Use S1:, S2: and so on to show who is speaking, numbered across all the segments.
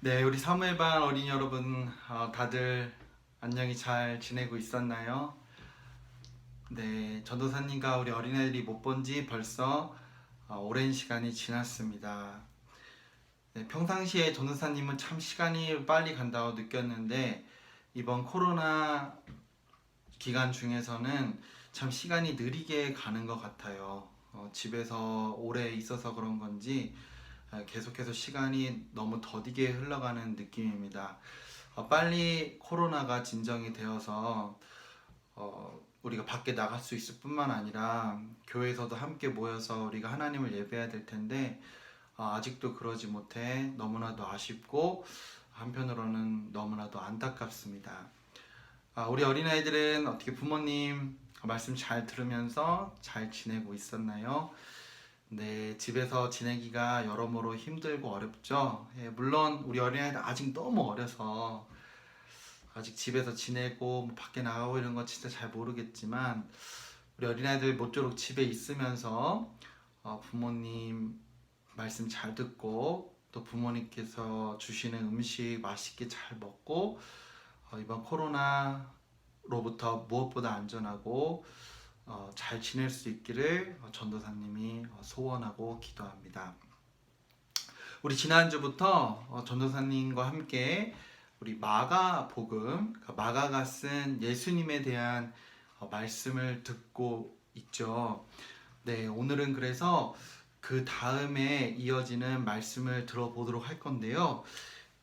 S1: 네, 우리 사무엘반 어린이 여러분, 다들 안녕히 잘 지내고 있었나요? 네, 전도사님과 우리 어린애들이 못 본 지 벌써 오랜 시간이 지났습니다. 네, 평상시에 전도사님은 참 시간이 빨리 간다고 느꼈는데 이번 코로나 기간 중에서는 참 시간이 느리게 가는 것 같아요. 집에서 오래 있어서 그런 건지 계속해서 시간이 너무 더디게 흘러가는 느낌입니다. 빨리 코로나가 진정이 되어서 우리가 밖에 나갈 수 있을 뿐만 아니라 교회에서도 함께 모여서 우리가 하나님을 예배해야 될 텐데 아직도 그러지 못해 너무나도 아쉽고 한편으로는 너무나도 안타깝습니다. 우리 어린아이들은 어떻게 부모님 말씀 잘 들으면서 잘 지내고 있었나요? 네, 집에서 지내기가 여러모로 힘들고 어렵죠. 예, 물론 우리 어린아이들 아직 너무 어려서 아직 집에서 지내고 뭐 밖에 나가고 이런 거 진짜 잘 모르겠지만 우리 어린아이들 모쪼록 집에 있으면서 부모님 말씀 잘 듣고 또 부모님께서 주시는 음식 맛있게 잘 먹고 이번 코로나로부터 무엇보다 안전하고 잘 지낼 수 있기를 전도사님이 소원하고 기도합니다. 우리 지난주부터 전도사님과 함께 우리 마가복음, 마가가 쓴 예수님에 대한 말씀을 듣고 있죠. 네, 오늘은 그래서 그 다음에 이어지는 말씀을 들어보도록 할 건데요.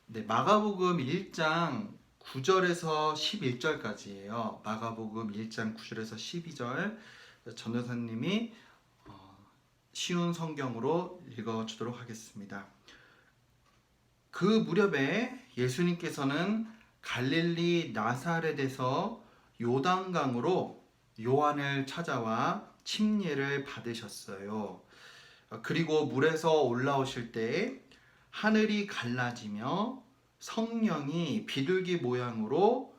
S1: 네, 마가복음 1장 9절에서 11절까지예요. 마가복음 1장 9절에서 12절 전도사님이 쉬운 성경으로 읽어주도록 하겠습니다. 그 무렵에 예수님께서는 갈릴리 나사렛에서 요단강으로 요한을 찾아와 침례를 받으셨어요. 그리고 물에서 올라오실 때 하늘이 갈라지며 성령이 비둘기 모양으로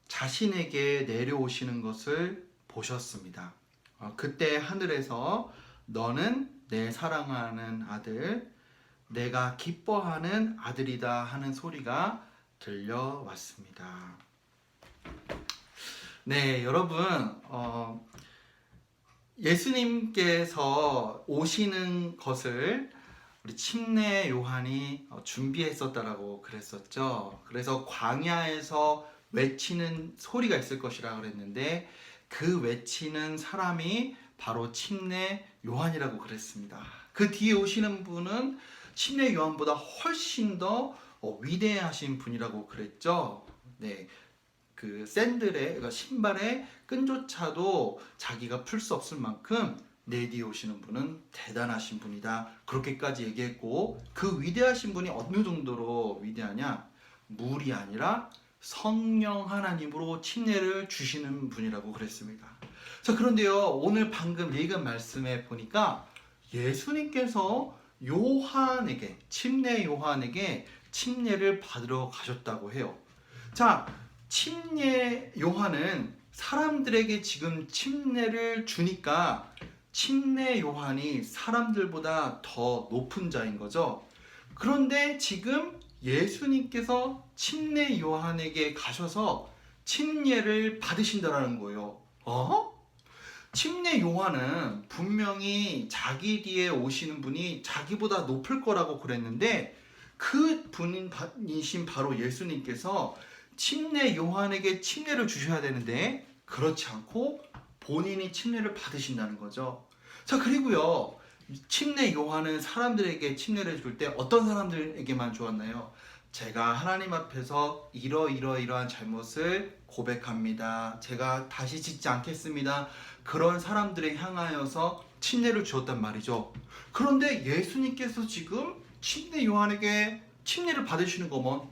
S1: 자신에게 내려오시는 것을 보셨습니다. 그때 하늘에서 너는 내 사랑하는 아들, 내가 기뻐하는 아들이다 하는 소리가 들려왔습니다. 네, 여러분, 예수님께서 오시는 것을 우리 침례 요한이 준비했었다라고 그랬었죠. 그래서 광야에서 외치는 소리가 있을 것이라 그랬는데 그 외치는 사람이 바로 침례 요한이라고 그랬습니다. 그 뒤에 오시는 분은 침례 요한보다 훨씬 더 위대하신 분이라고 그랬죠. 네. 그 샌들의 그러니까 신발의 끈조차도 자기가 풀 수 없을 만큼 내 뒤에 오시는 분은 대단하신 분이다. 그렇게까지 얘기했고 그 위대하신 분이 어느 정도로 위대하냐? 물이 아니라 성령 하나님으로 침례를 주시는 분이라고 그랬습니다. 자, 그런데요. 오늘 방금 읽은 말씀에 보니까 예수님께서 요한에게 침례 요한에게 침례를 받으러 가셨다고 해요. 자, 침례 요한은 사람들에게 지금 침례를 주니까 침례 요한이 사람들보다 더 높은 자인 거죠. 그런데 지금 예수님께서 침례 요한에게 가셔서 침례를 받으신다라는 거예요. 침례 요한은 분명히 자기 뒤에 오시는 분이 자기보다 높을 거라고 그랬는데 그 분이신 바로 예수님께서 침례 요한에게 침례를 주셔야 되는데 그렇지 않고 본인이 침례를 받으신다는 거죠. 자, 그리고요. 침례 요한은 사람들에게 침례를 줄 때 어떤 사람들에게만 주었나요? 제가 하나님 앞에서 이러이러이러한 잘못을 고백합니다. 제가 다시 짓지 않겠습니다. 그런 사람들에 향하여서 침례를 주었단 말이죠. 그런데 예수님께서 지금 침례 요한에게 침례를 받으시는 거면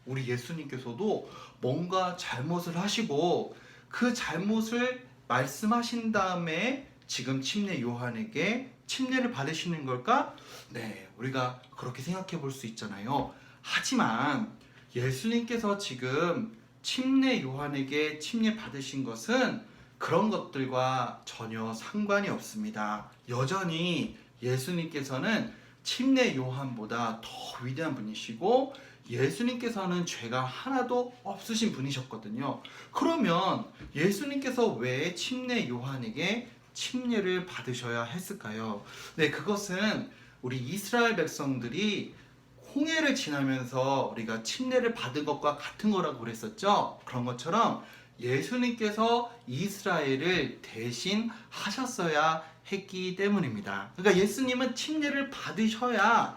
S1: 우리 예수님께서도 뭔가 잘못을 하시고 그 잘못을 말씀하신 다음에 지금 침례 요한에게 침례를 받으시는 걸까? 네, 우리가 그렇게 생각해 볼 수 있잖아요. 하지만 예수님께서 지금 침례 요한에게 침례 받으신 것은 그런 것들과 전혀 상관이 없습니다. 여전히 예수님께서는 침례 요한보다 더 위대한 분이시고 예수님께서는 죄가 하나도 없으신 분이셨거든요. 그러면 예수님께서 왜 침례 요한에게 침례를 받으셔야 했을까요? 네, 그것은 우리 이스라엘 백성들이 홍해를 지나면서 우리가 침례를 받은 것과 같은 거라고 그랬었죠. 그런 것처럼 예수님께서 이스라엘을 대신 하셨어야 했기 때문입니다. 그러니까 예수님은 침례를 받으셔야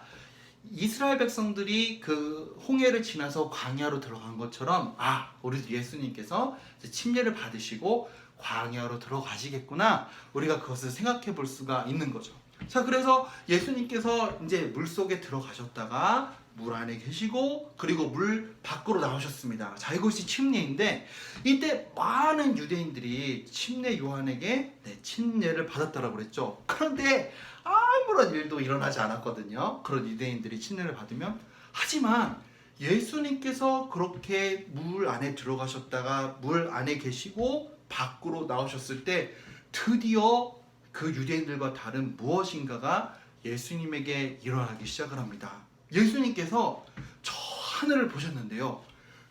S1: 이스라엘 백성들이 그 홍해를 지나서 광야로 들어간 것처럼 우리 예수님께서 침례를 받으시고 광야로 들어가시겠구나, 우리가 그것을 생각해 볼 수가 있는 거죠. 자, 그래서 예수님께서 이제 물속에 들어가셨다가 물 안에 계시고 그리고 물 밖으로 나오셨습니다. 자, 이것이 침례인데 이때 많은 유대인들이 침례 요한에게 침례를 받았다라고 그랬죠. 그런데 아무런 일도 일어나지 않았거든요. 그런 유대인들이 침례를 받으면. 하지만 예수님께서 그렇게 물 안에 들어가셨다가 물 안에 계시고 밖으로 나오셨을 때 드디어 그 유대인들과 다른 무엇인가가 예수님에게 일어나기 시작을 합니다. 예수님께서 저 하늘을 보셨는데요,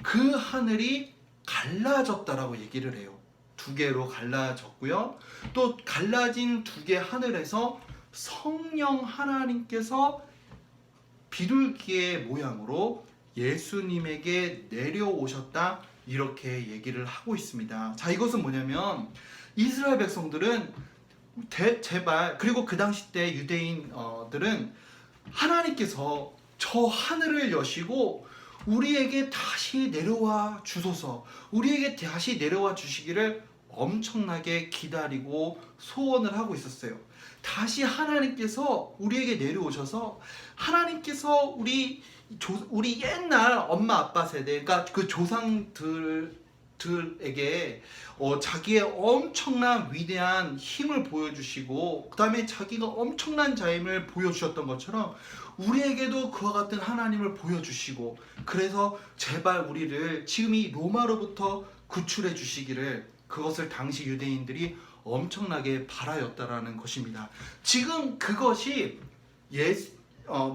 S1: 그 하늘이 갈라졌다라고 얘기를 해요. 두 개로 갈라졌고요, 또 갈라진 두 개 하늘에서 성령 하나님께서 비둘기의 모양으로 예수님에게 내려오셨다, 이렇게 얘기를 하고 있습니다. 자, 이것은 뭐냐면 이스라엘 백성들은 제발, 그리고 그 당시 때 유대인들은 하나님께서 저 하늘을 여시고 우리에게 다시 내려와 주소서, 우리에게 다시 내려와 주시기를 엄청나게 기다리고 소원을 하고 있었어요. 다시 하나님께서 우리에게 내려오셔서 하나님께서 우리 옛날 엄마 아빠 세대, 그러니까 그 조상들에게 자기의 엄청난 위대한 힘을 보여주시고 그 다음에 자기가 엄청난 자임을 보여주셨던 것처럼 우리에게도 그와 같은 하나님을 보여주시고, 그래서 제발 우리를 지금 이 로마로부터 구출해 주시기를, 그것을 당시 유대인들이 엄청나게 바라였다라는 것입니다. 지금 그것이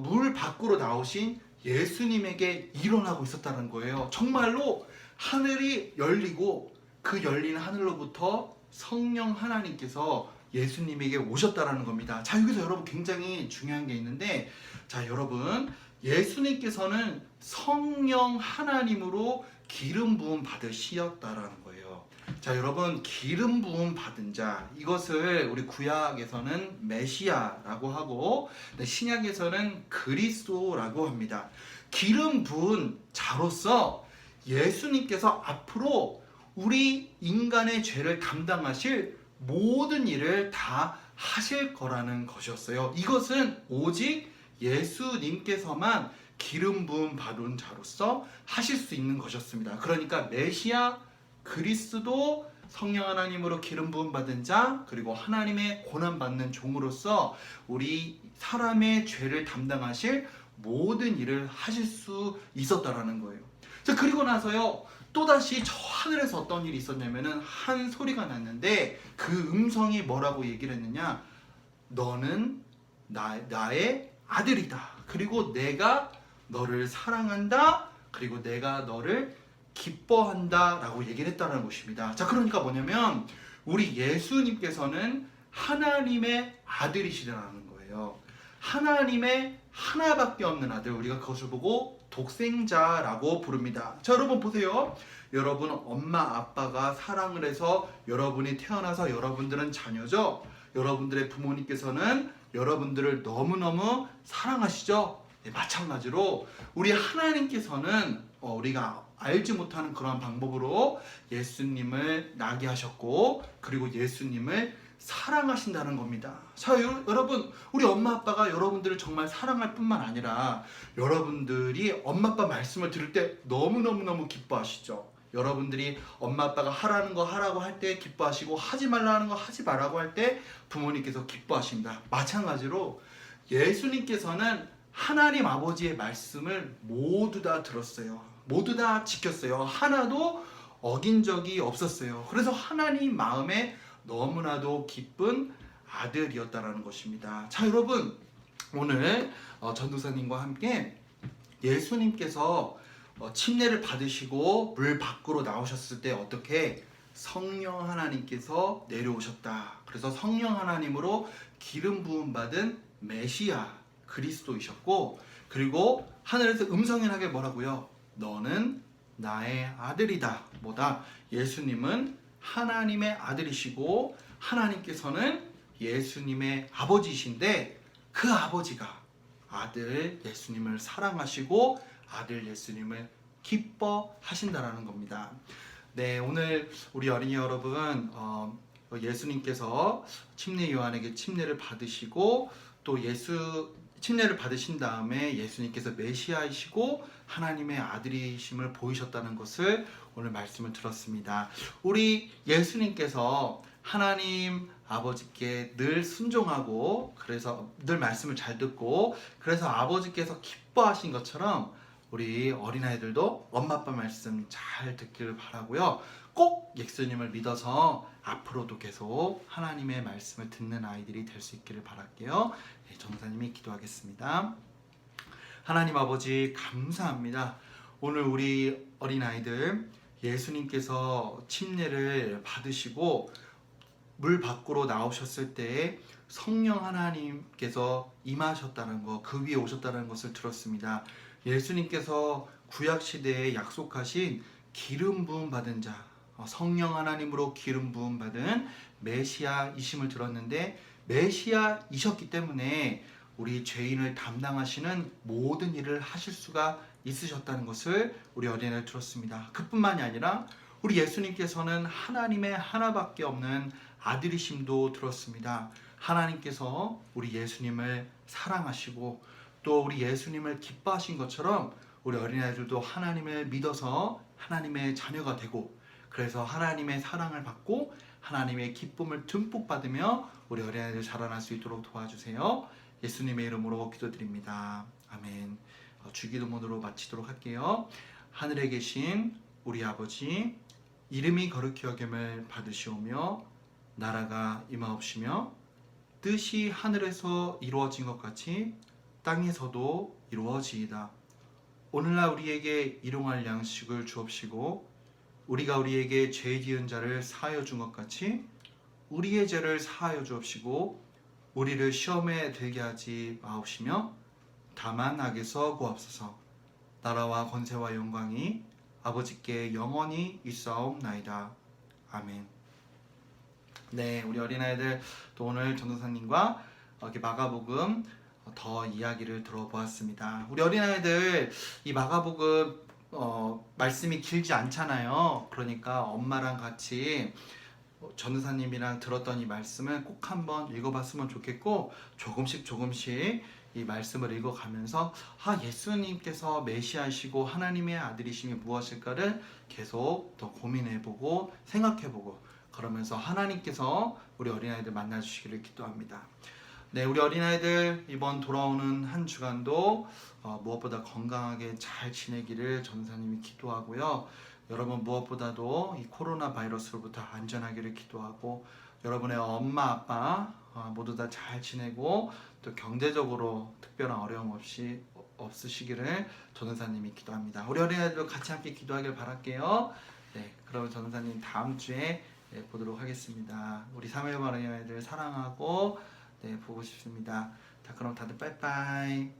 S1: 물 밖으로 나오신 예수님에게 일어나고 있었다는 거예요. 정말로 하늘이 열리고 그 열린 하늘로부터 성령 하나님께서 예수님에게 오셨다라는 겁니다. 자, 여기서 여러분 굉장히 중요한 게 있는데, 자, 여러분, 예수님께서는 성령 하나님으로 기름 부음 받으시었다라는 거예요. 자, 여러분, 기름 부음 받은 자, 이것을 우리 구약에서는 메시아라고 하고 신약에서는 그리스도라고 합니다. 기름 부은 자로서 예수님께서 앞으로 우리 인간의 죄를 담당하실 모든 일을 다 하실 거라는 것이었어요. 이것은 오직 예수님께서만 기름 부음 받은 자로서 하실 수 있는 것이었습니다. 그러니까 메시아, 그리스도, 성령 하나님으로 기름 부음 받은 자, 그리고 하나님의 고난 받는 종으로서 우리 사람의 죄를 담당하실 모든 일을 하실 수 있었다라는 거예요. 자, 그리고 나서요, 또다시 저 하늘에서 어떤 일이 있었냐면은 한 소리가 났는데 그 음성이 뭐라고 얘기를 했느냐, 너는 나의 아들이다, 그리고 내가 너를 사랑한다, 그리고 내가 너를 기뻐한다 라고 얘기를 했다는 것입니다. 자, 그러니까 뭐냐면 우리 예수님께서는 하나님의 아들이시라는 거예요. 하나님의 하나밖에 없는 아들, 우리가 그것을 보고 독생자라고 부릅니다. 자, 여러분 보세요. 여러분 엄마 아빠가 사랑을 해서 여러분이 태어나서 여러분들은 자녀죠. 여러분들의 부모님께서는 여러분들을 너무너무 사랑하시죠. 네, 마찬가지로 우리 하나님께서는 우리가 알지 못하는 그러한 방법으로 예수님을 나게 하셨고, 그리고 예수님을 사랑하신다는 겁니다. 자, 여러분, 우리 엄마 아빠가 여러분들을 정말 사랑할 뿐만 아니라 여러분들이 엄마 아빠 말씀을 들을 때 너무너무 기뻐하시죠. 여러분들이 엄마 아빠가 하라는 거 하라고 할 때 기뻐하시고, 하지 말라는 거 하지 말라고 할 때 부모님께서 기뻐하십니다. 마찬가지로 예수님께서는 하나님 아버지의 말씀을 모두 다 들었어요. 모두 다 지켰어요. 하나도 어긴 적이 없었어요. 그래서 하나님 마음에 너무나도 기쁜 아들이었다라는 것입니다. 자, 여러분, 오늘 전도사님과 함께 예수님께서 침례를 받으시고 물 밖으로 나오셨을 때 어떻게 성령 하나님께서 내려오셨다. 그래서 성령 하나님으로 기름 부음 받은 메시아 그리스도이셨고, 그리고 하늘에서 음성이 나게 뭐라고요? 너는 나의 아들이다. 뭐다? 예수님은 하나님의 아들이시고 하나님께서는 예수님의 아버지이신데, 그 아버지가 아들 예수님을 사랑하시고 아들 예수님을 기뻐하신다라는 겁니다. 네, 오늘 우리 어린이 여러분, 예수님께서 침례 요한에게 침례를 받으시고 또 침례를 받으신 다음에 예수님께서 메시아이시고 하나님의 아들이심을 보이셨다는 것을 오늘 말씀을 들었습니다. 우리 예수님께서 하나님 아버지께 늘 순종하고, 그래서 늘 말씀을 잘 듣고, 그래서 아버지께서 기뻐하신 것처럼 우리 어린아이들도 엄마 아빠 말씀 잘 듣기를 바라고요. 꼭 예수님을 믿어서 앞으로도 계속 하나님의 말씀을 듣는 아이들이 될 수 있기를 바랄게요. 네, 전도사님이 기도하겠습니다. 하나님 아버지 감사합니다. 오늘 우리 어린아이들 예수님께서 침례를 받으시고 물 밖으로 나오셨을 때 성령 하나님께서 임하셨다는 것, 그 위에 오셨다는 것을 들었습니다. 예수님께서 구약시대에 약속하신 기름 부음 받은 자, 성령 하나님으로 기름 부음 받은 메시아이심을 들었는데, 메시아이셨기 때문에 우리 죄인을 담당하시는 모든 일을 하실 수가 있으셨다는 것을 우리 어린이를 들었습니다. 그뿐만이 아니라 우리 예수님께서는 하나님의 하나밖에 없는 아들이심도 들었습니다. 하나님께서 우리 예수님을 사랑하시고 또 우리 예수님을 기뻐하신 것처럼 우리 어린아이들도 하나님을 믿어서 하나님의 자녀가 되고, 그래서 하나님의 사랑을 받고 하나님의 기쁨을 듬뿍 받으며 우리 어린아이들 자라날 수 있도록 도와주세요. 예수님의 이름으로 기도드립니다. 아멘. 주기도문으로 마치도록 할게요. 하늘에 계신 우리 아버지, 이름이 거룩히 여김을 받으시오며 나라가 임하옵시며 뜻이 하늘에서 이루어진 것 같이 땅에서도 이루어지이다. 오늘날 우리에게 일용할 양식을 주옵시고 우리가 우리에게 죄 지은 자를 사하여 준 것 같이 우리의 죄를 사하여 주옵시고 우리를 시험에 들게 하지 마옵시며 다만 악에서 구하옵소서. 나라와 권세와 영광이 아버지께 영원히 있사옵나이다. 아멘. 네, 우리 어린아이들 또 오늘 전도사님과 이렇게 마가복음 더 이야기를 들어보았습니다. 우리 어린아이들 이 마가복음 말씀이 길지 않잖아요. 그러니까 엄마랑 같이 전도사님이랑 들었던 이 말씀을 꼭 한번 읽어봤으면 좋겠고, 조금씩 이 말씀을 읽어가면서 예수님께서 메시아이시고 하나님의 아들이심이 무엇일까를 계속 더 고민해보고 생각해보고, 그러면서 하나님께서 우리 어린아이들 만나주시기를 기도합니다. 네, 우리 어린아이들 이번 돌아오는 한 주간도 무엇보다 건강하게 잘 지내기를 전도사님이 기도하고요. 여러분 무엇보다도 이 코로나 바이러스로부터 안전하기를 기도하고, 여러분의 엄마 아빠 모두 다 잘 지내고 또 경제적으로 특별한 어려움 없으시기를 전도사님이 기도합니다. 우리 어린아이들도 같이 함께 기도하길 바랄게요. 네, 그러면 전도사님 다음 주에 보도록 하겠습니다. 우리 사무엘 어린아이들 사랑하고 보고 싶습니다. 자, 그럼 다들 빠이빠이.